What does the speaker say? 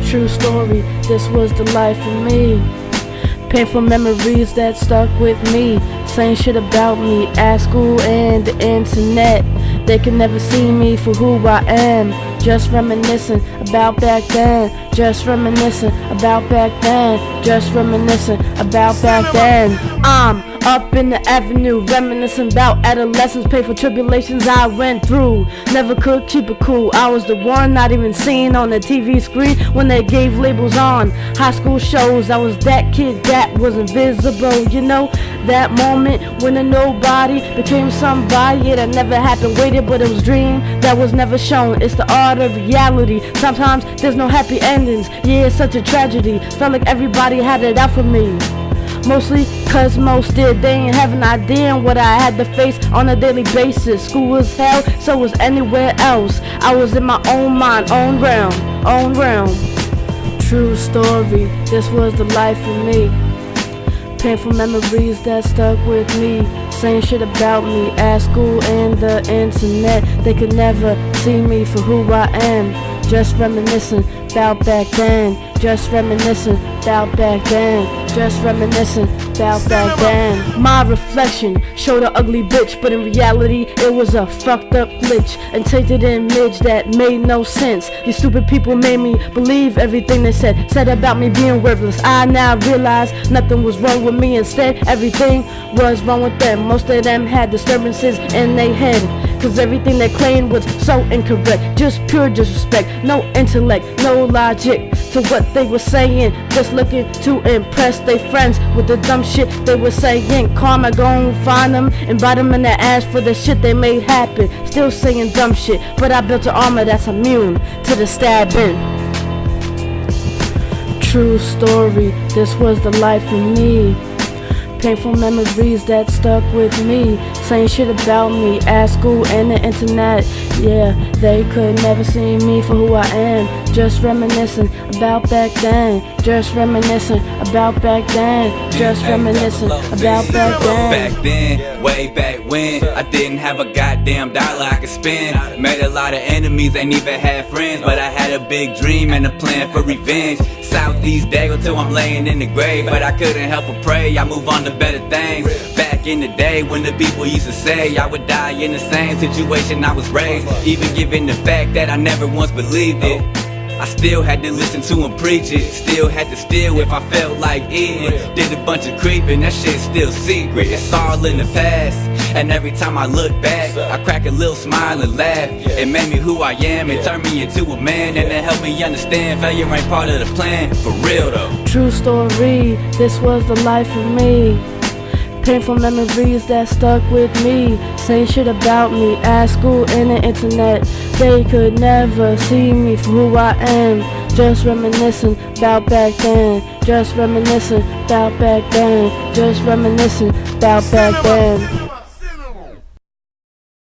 True story, this was the life of me. Painful memories that stuck with me. Saying shit about me at school and the internet. They can never see me for who I am. Just reminiscing about back then. Just reminiscing about back then. Just reminiscing about back then. I'm up in the avenue, reminiscing about adolescence, painful tribulations I went through. Never could keep it cool. I was the one not even seen on the TV screen when they gave labels on high school shows. I was that kid that was invisible, you know, that moment when a nobody became somebody. That never happened, waited, but it was a dream that was never shown. It's the art of reality. Sometimes there's no happy endings. Yeah, it's such a tragedy. Felt like everybody had it out for me. Mostly cause most did. They ain't have an idea what I had to face on a daily basis. School was hell, so was anywhere else. I was in my own mind, own realm, own realm. True story, this was the life of me. Painful memories that stuck with me. Saying shit about me at school and the internet. They could never see me for who I am. Just reminiscing about back then. Just reminiscing about back then. Just reminiscing about back then. My reflection showed an ugly bitch, but in reality it was a fucked up glitch and tainted image that made no sense. These stupid people made me believe everything they said about me being worthless. I now realize nothing was wrong with me. Instead, everything was wrong with them. Most of them had disturbances in their head, cause everything they claimed was so incorrect. Just pure disrespect, no intellect, no logic to what they were saying. Just looking to impress their friends with the dumb shit they were saying. Karma gon' find them and bite them in the ass for the shit they made happen. Still saying dumb shit, but I built an armor that's immune to the stabbing. True story, this was the life of me. Painful memories that stuck with me. Saying shit about me at school and the internet. Yeah, they could never see me for who I am. Just reminiscing about back then. Just reminiscing about back then. Just reminiscing about back then. Back then, way back when, I didn't have a goddamn dollar I could spend. Made a lot of enemies, ain't even had friends, but I had a big dream and a plan for revenge. Southeast Dago till I'm laying in the grave, but I couldn't help but pray I move on to better things. Back in the day when the people used to say I would die in the same situation I was raised, even given the fact that I never once believed it, I still had to listen to him preach it. Still had to steal if I felt like eating. Did a bunch of creeping, that shit's still secret. It's all in the past, and every time I look back I crack a little smile and laugh. It made me who I am, it turned me into a man, and it helped me understand failure ain't part of the plan, for real though. True story, this was the life of me. Painful memories that stuck with me. Saying shit about me at school and the internet. They could never see me for who I am. Just reminiscing about back then. Just reminiscing about back then. Just reminiscing about back then.